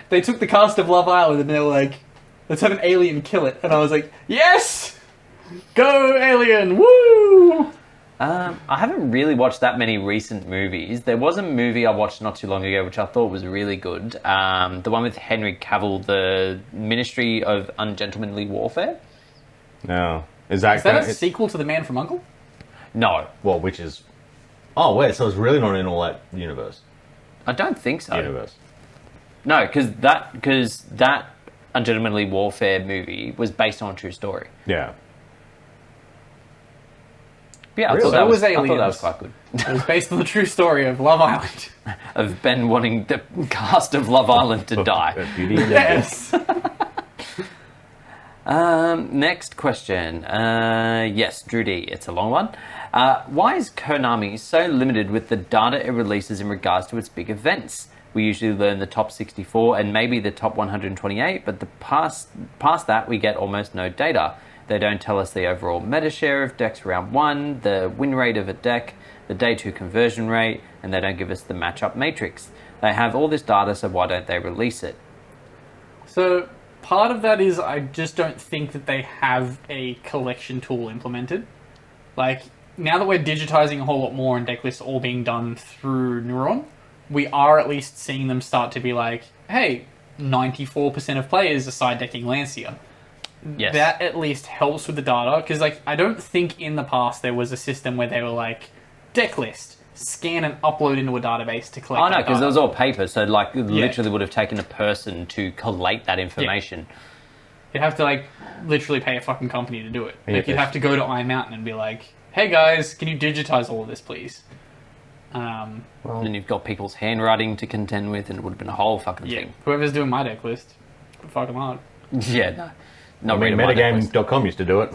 They took the cast of Love Island and they were like, "Let's have an alien kill it," and I was like, "Yes! Go alien! Woo!" I haven't really watched that many recent movies. There was a movie I watched not too long ago which I thought was really good. The one with Henry Cavill, the Ministry of Ungentlemanly Warfare. No. Is that a sequel to The Man from U.N.C.L.E.? No, Well, which is... Oh, wait, so it's really not in all that universe? I don't think so. Universe. No, because that Ungentlemanly Warfare movie was based on a true story. Yeah. But yeah, Really? I thought So that was was, I thought that Aliens. was quite good. It was based on the true story of Love Island. Of Ben wanting the cast of Love Island to die. Beauty and the Yes. Next question. Yes, Drew D. It's a long one. Why is Konami so limited with the data it releases in regards to its big events? We usually learn the top 64 and maybe the top 128, but past that we get almost no data. They don't tell us the overall meta share of decks round 1, the win rate of a deck, the day 2 conversion rate, and they don't give us the matchup matrix. They have all this data, so why don't they release it? So part of that is I just don't think that they have a collection tool implemented. Like, now that we're digitizing a whole lot more and deck lists all being done through Neuron, we are at least seeing them start to be like, hey, 94% of players are side decking Lancia. Yes. That at least helps with the data, because like I don't think in the past there was a system where they were like, deck list, scan and upload into a database to collect. Oh no, that because data. it was all paper, so like it literally would have taken a person to collate that information. You'd have to like literally pay a fucking company to do it. Yeah, Like you'd have to go to Iron Mountain and be like, hey guys, can you digitize all of this please? And then you've got people's handwriting to contend with, and it would have been a whole fucking Yeah, thing. whoever's doing my deck list, fuck them hard. Yeah, no. I Not mean, reading my deck list. metagame.com used to do it.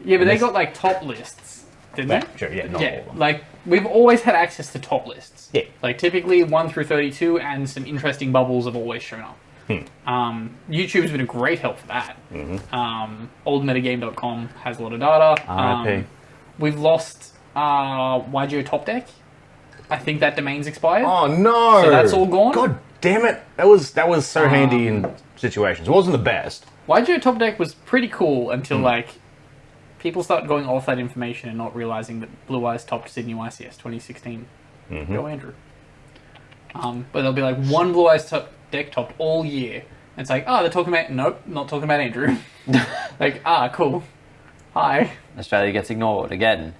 Yeah, but they got like top lists, didn't they? Sure, yeah, not all Yeah, of them. like we've always had access to top lists. Yeah. Like typically 1 through 32, and some interesting bubbles have always shown up. YouTube's been a great help for that. Oldmetagame.com has a lot of data. RIP. We've lost YGO Top Deck. I think that domain's expired. Oh no! So that's all gone? God damn it! That was so handy in situations. It wasn't the best. YGO Top Deck was pretty cool until like people start going off that information and not realizing that Blue Eyes topped Sydney YCS 2016. Go Andrew. But they'll be like one Blue Eyes deck topped all year. And it's like, oh, they're talking about not talking about Andrew. Like, cool. Hi. Australia gets ignored again.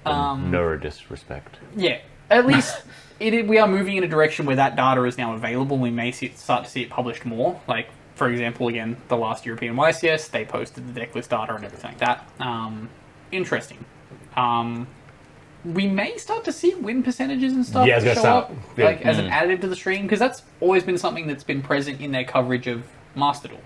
No disrespect. Yeah, at least we are moving in a direction where that data is now available. We may start to see it published more. Like, for example, again, the last European YCS, they posted the deck list data and everything like that. Interesting. We may start to see win percentages and stuff Yeah, I was gonna show say, up yeah. like as an additive to the stream, because that's always been something that's been present in their coverage of Master Duel.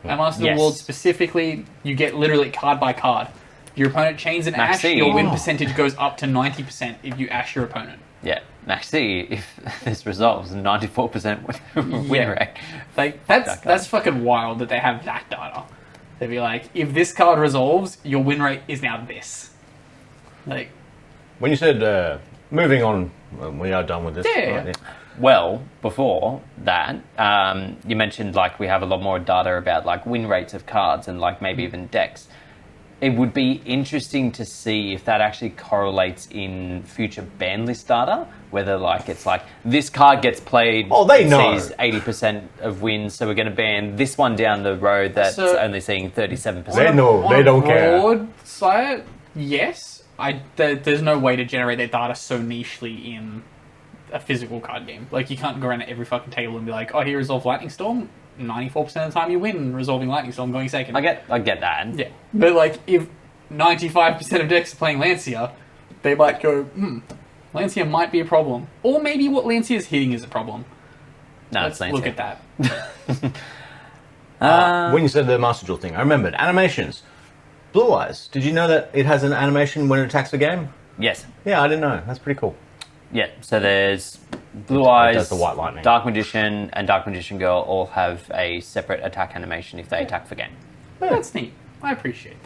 At Master Duel Yes. World specifically, you get literally card by card. Your opponent chains an ash, Maxi. your win percentage goes up to 90% if you ash your opponent. Yeah, actually, if this resolves, 94% win rate. Like that that's fucking wild that they have that data. They'd be like, if this card resolves, your win rate is now this. Like, When you said moving on, we are done with this. Yeah. Right? Well, before that, you mentioned like we have a lot more data about like win rates of cards and like maybe even decks. It would be interesting to see if that actually correlates in future ban list data, whether like it's like this card gets played, Oh, they know. sees 80% of wins, so we're going to ban this one down the road that's So- only seeing 37%. They know. They don't care. broad side, yes. There's no way to generate that data so nichely in a physical card game. Like, you can't go around at every fucking table and be like, oh, here resolve Lightning Storm. 94% of the time you win resolving Lightning Storm going second. I get that. Yeah. But, like, if 95% of decks are playing Lancia, they might go, Lancia might be a problem. Or maybe what Lancia's hitting is a problem. No, Let's it's look Lancia. at that. When you said the Master Duel thing, I remembered animations. Blue Eyes. Did you know that it has an animation when it attacks the game? Yes. Yeah, I didn't know. That's pretty cool. Yeah, so there's Blue Eyes, does the white lightning. Dark Magician, and Dark Magician Girl all have a separate attack animation if they attack for game. That's neat. I appreciate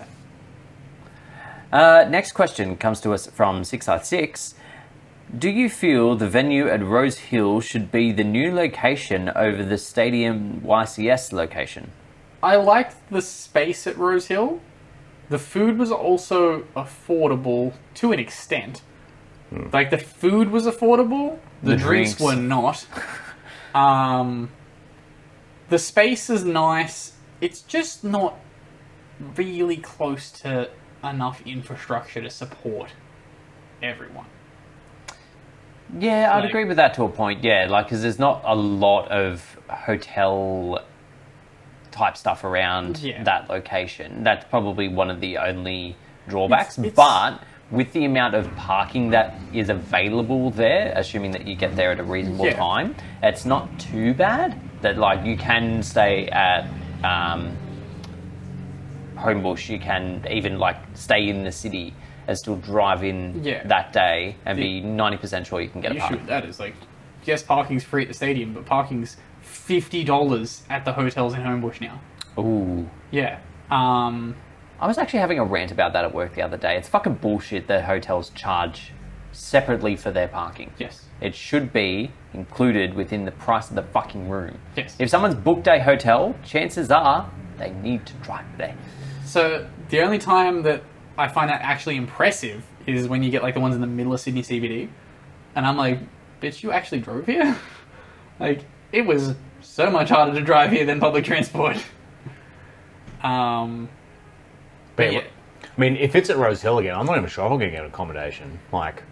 that. Next question comes to us from 656. Do you feel the venue at Rose Hill should be the new location over the Stadium YCS location? I liked the space at Rose Hill. The food was also affordable to an extent. Like, the food was affordable, the drinks were not. The space is nice. It's just not really close to enough infrastructure to support everyone. Yeah, I'd Like- agree with that to a point. Yeah, like because there's not a lot of hotel type stuff around Yeah. that location. That's probably one of the only drawbacks. It's- But with the amount of parking that is available there, assuming that you get there at a reasonable Yeah. time, it's not too bad. That like you can stay at Homebush, you can even like stay in the city and still drive in Yeah. that day and be 90% sure you can get The a issue park. with that is, like, yes, parking's free at the stadium, but parking's $50 at the hotels in Homebush now. Ooh. Yeah. I was actually having a rant about that at work the other day. It's fucking bullshit that hotels charge separately for their parking. Yes. It should be included within the price of the fucking room. Yes. If someone's booked a hotel, chances are they need to drive there. So the only time that I find that actually impressive is when you get like the ones in the middle of Sydney CBD, and I'm like, bitch, you actually drove here? Like, it was so much harder to drive here than public transport. But yeah, I mean, if it's at Rose Hill again, I'm not even sure if I'm going to get accommodation. Like,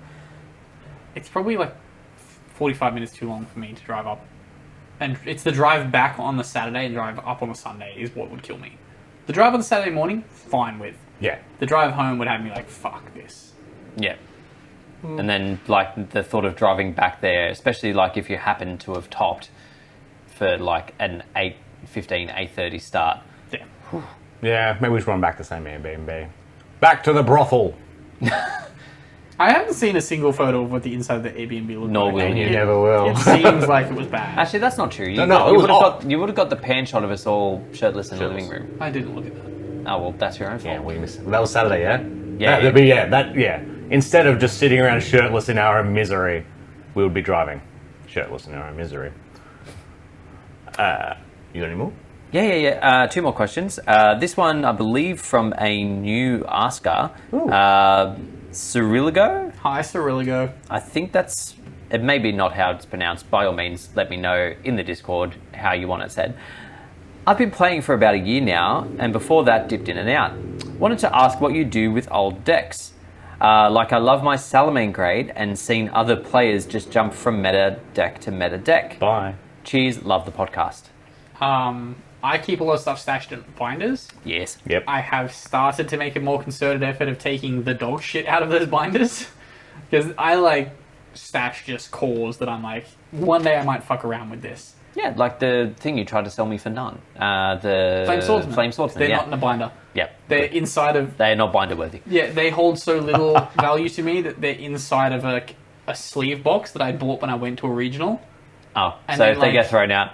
it's probably like 45 minutes too long for me to drive up. And it's the drive back on the Saturday and drive up on the Sunday is what would kill me. The drive on the Saturday morning, fine with. yeah. The drive home would have me like, fuck this. Yeah. And then, like, the thought of driving back there, especially, like, if you happen to have topped for, like, an 8:15, 8:30 start. Yeah. Yeah, maybe we should run back the same Airbnb. Back to the brothel. I haven't seen a single photo of what the inside of the Airbnb looked Nor like. will And you you. never will. It seems like it was bad. Actually, that's not true. You, No, it you was would have odd. got you would have got the pan shot of us all shirtless in the Shirtless. living room. I didn't look at that. Oh well, that's your own fault. Yeah, we missed. That was Saturday, yeah? Yeah, That'd be, yeah. Instead of just sitting around shirtless in our own misery, we would be driving shirtless in our own misery. You got any more? Yeah. Two more questions. This one, I believe, from a new asker, Ooh. Ciriligo. Hi, Ciriligo. I think that's. It may be not how it's pronounced. By all means, let me know in the Discord how you want it said. I've been playing for about a year now, and before that, dipped in and out. Wanted to ask what you do with old decks. Like I love my Salamane grade and seen other players just jump from meta deck to meta deck. Bye. Cheers, love the podcast. I keep a lot of stuff stashed in binders. Yes. Yep. I have started to make a more concerted effort of taking the dog shit out of those binders. Because I like stash just cores that I'm like, one day I might fuck around with this. Yeah, like the thing you tried to sell me for none. The Flame Swordsman. Flame Swordsman, They're yeah. not in a binder. Yeah. They're inside of... They are not binder worthy. Yeah, they hold so little value to me that they're inside of a sleeve box that I bought when I went to a regional. Oh, And so then, if they like- get thrown out,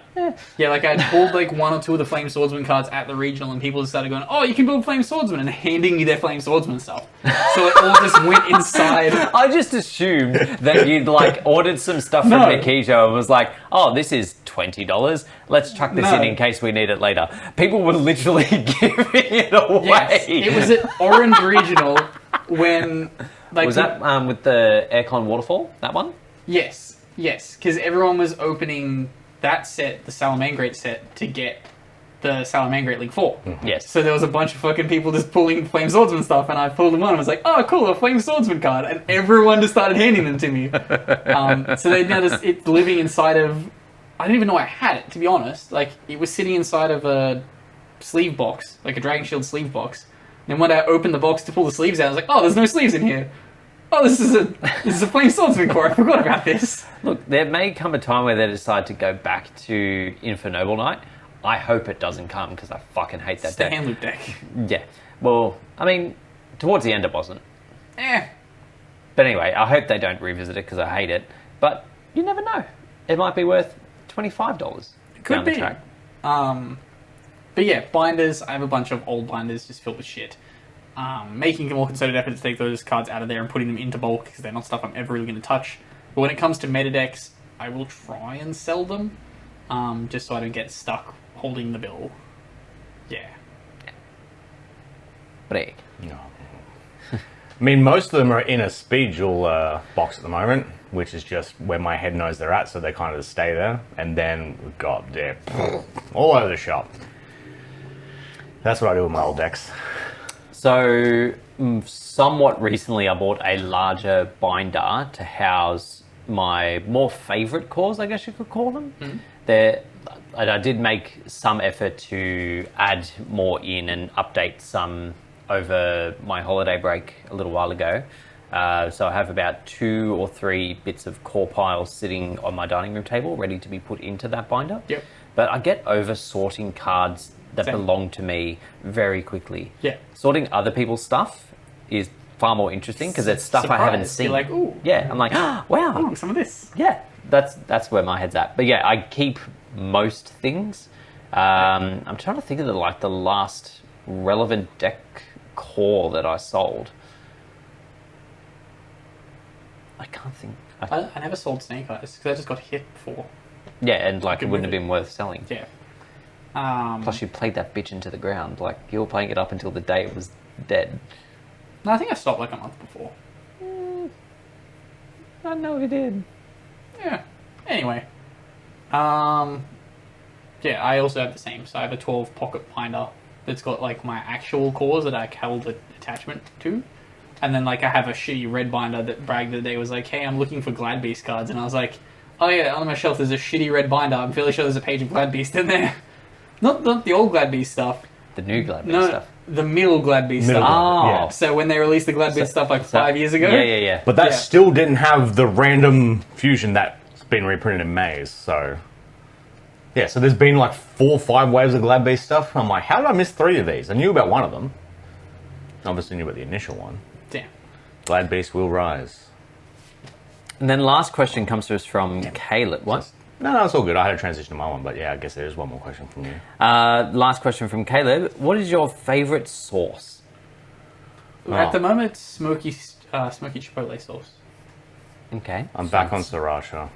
Yeah, like I pulled like one or two of the Flame Swordsman cards at the regional, and people just started going, "Oh, you can build Flame Swordsman," and handing me their Flame Swordsman stuff. So it all just went inside. I just assumed that you'd like ordered some stuff from No. Nikito and was like, "Oh, this is $20. Let's chuck this No. in case we need it later." People were literally giving it away. Yes, it was at Orange Regional when like Was that with the aircon waterfall? That one? Yes, because everyone was opening that set, the Salamane Great set, to get the Salamane Great League 4. Yes. So there was a bunch of fucking people just pulling Flame Swordsman stuff, and I pulled them on and was like, "Oh, cool, a Flame Swordsman card," and everyone just started handing them to me. So they now just it's living inside of. I didn't even know I had it, to be honest. Like it was sitting inside of a sleeve box, like a Dragon Shield sleeve box. And then when I opened the box to pull the sleeves out, I was like, "Oh, there's no sleeves in here. Oh, this is a Flame Swordsman core. I forgot about this." Look, there may come a time where they decide to go back to Infernoble Knight. I hope it doesn't come because I fucking hate that It's the deck. hand loop deck. Yeah. Well, I mean, towards the end it wasn't. Eh. But anyway, I hope they don't revisit it because I hate it. But you never know. It might be worth $25 Could down be. the track. But yeah, binders. I have a bunch of old binders just filled with shit. Making a more concerted effort to take those cards out of there and putting them into bulk because they're not stuff I'm ever really going to touch. But when it comes to meta decks, I will try and sell them, just so I don't get stuck holding the bill. Yeah. break. No. I mean, most of them are in a speed duel box at the moment, which is just where my head knows they're at, so they kind of stay there. And then, god, they're all over the shop. That's what I do with my old decks. So, somewhat recently, I bought a larger binder to house my more favourite cores, I guess you could call them. I did make some effort to add more in and update some over my holiday break a little while ago. So I have about 2 or 3 bits of core piles sitting on my dining room table ready to be put into that binder. Yep. But I get over sorting cards that Same. belong to me very quickly. Yeah. Sorting other people's stuff is far more interesting because it's stuff I haven't Surprise. seen. You're like, ooh. Yeah, I'm like, oh, wow. Ooh, some of this. Yeah, that's where my head's at. But yeah, I keep most things. I'm trying to think of the last relevant deck core that I sold. I can't think. I never sold Snake Eyes because I just got hit before. Yeah, and like it Good wouldn't have movie. been worth selling. Yeah. Plus, you played that bitch into the ground. Like you were playing it up until the day it was dead. No, I think I stopped like a month before. I know you did. Yeah. Anyway. Yeah, I also have the same. So I have a 12 pocket binder that's got like my actual cores that I held an attachment to. And then like I have a shitty red binder that bragged the other day was like, hey, I'm looking for Glad Beast cards. And I was like, oh yeah, on my shelf there's a shitty red binder. I'm fairly sure there's a page of Glad Beast in there. Not the old Glad Beast stuff. The new Glad Beast No, stuff. the middle Glad Beast Middle stuff. Oh. Yeah. So when they released the Glad Beast stuff like 5 years ago. Yeah. But that Yeah. still didn't have the random fusion that's been reprinted in Maze, so... Yeah, so there's been like 4 or 5 waves of Glad Beast stuff. I'm like, how did I miss 3 of these? I knew about one of them. Obviously knew about the initial one. Damn. Glad Beast will rise. And then last question comes to us from Caleb. What? No, it's all good. I had a transition to my one, but yeah, I guess there is one more question from you. Last question from Caleb. What is your favourite sauce? At the moment, it's smoky chipotle sauce. Okay. I'm back on Sriracha.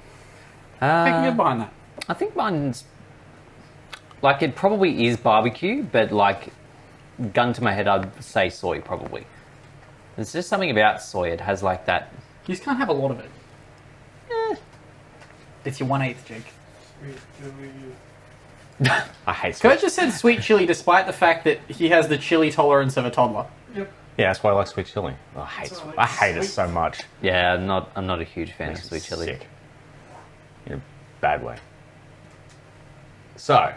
I can get behind that. I think mine's like it probably is barbecue, but like gun to my head, I'd say soy probably. There's just something about soy. It has like that. You just can't have a lot of it. It's your 1/8, Jake. I hate Kurt sweet. just said sweet chili despite the fact that he has the chili tolerance of a toddler. Yeah, that's why I like sweet chili. Oh, I hate it so much. Yeah, I'm not a huge fan Makes of me sweet chili. sick. In a bad way. So,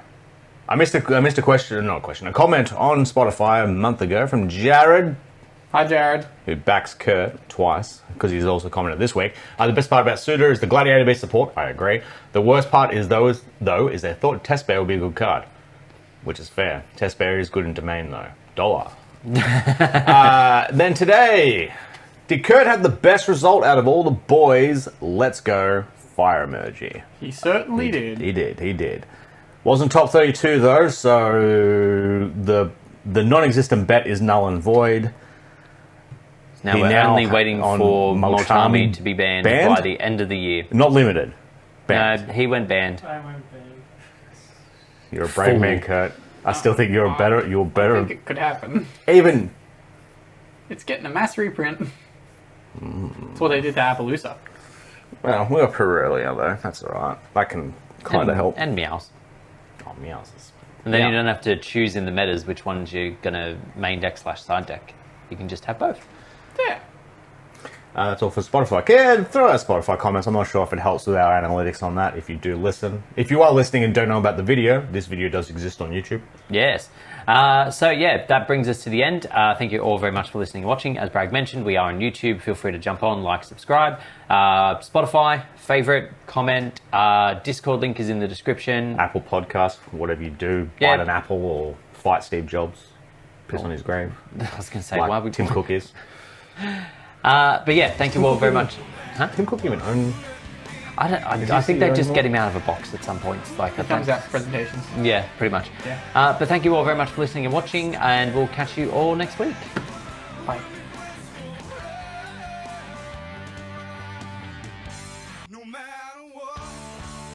I missed a comment on Spotify a month ago from Jared, Hi, Jared. who backs Kurt twice, because he's also commented this week. The best part about Suda is the Gladiator based support. I agree. The worst part is is they thought Test Bear would be a good card, which is fair. Test Bear is good in domain though. $1. Then today, did Kurt have the best result out of all the boys? Let's go, fire emoji. He certainly did. He did. Wasn't top 32 though, so the non-existent bet is null and void. Now He we're now only waiting on for Multami Multami to be banned banned? by the end of the year. Not limited. Banned. No, he went banned. I went bang. You're a brave Fool. man, Kurt. I still think you're I think better. it could happen. Even It's getting a mass reprint. That's what they did to Appaloosa. well, we're pretty early though. That's all right. That can kind of help. And meows. Oh, meows. And then Yeah. you don't have to choose in the metas which ones you're gonna main deck / side deck. You can just have both. Yeah. That's all for Spotify. Yeah, throw out Spotify comments. I'm not sure if it helps with our analytics on that. If you do listen, if you are listening and don't know about the video, this video does exist on YouTube. Yes. So yeah, that brings us to the end. Thank you all very much for listening and watching. As Bragg mentioned, we are on YouTube. Feel free to jump on, like, subscribe. Spotify, favorite, comment. Discord link is in the description. Apple Podcast, whatever you do, Yeah. bite an apple or fight Steve Jobs, piss on his grave, I was going to say, like why would Tim Cook is. But yeah, thank you all very much. Huh? Tim Cook even own. I think they just get him out of a box at some point. Like It comes out for presentations. Yeah, pretty much. Yeah. But thank you all very much for listening and watching, and we'll catch you all next week. Bye.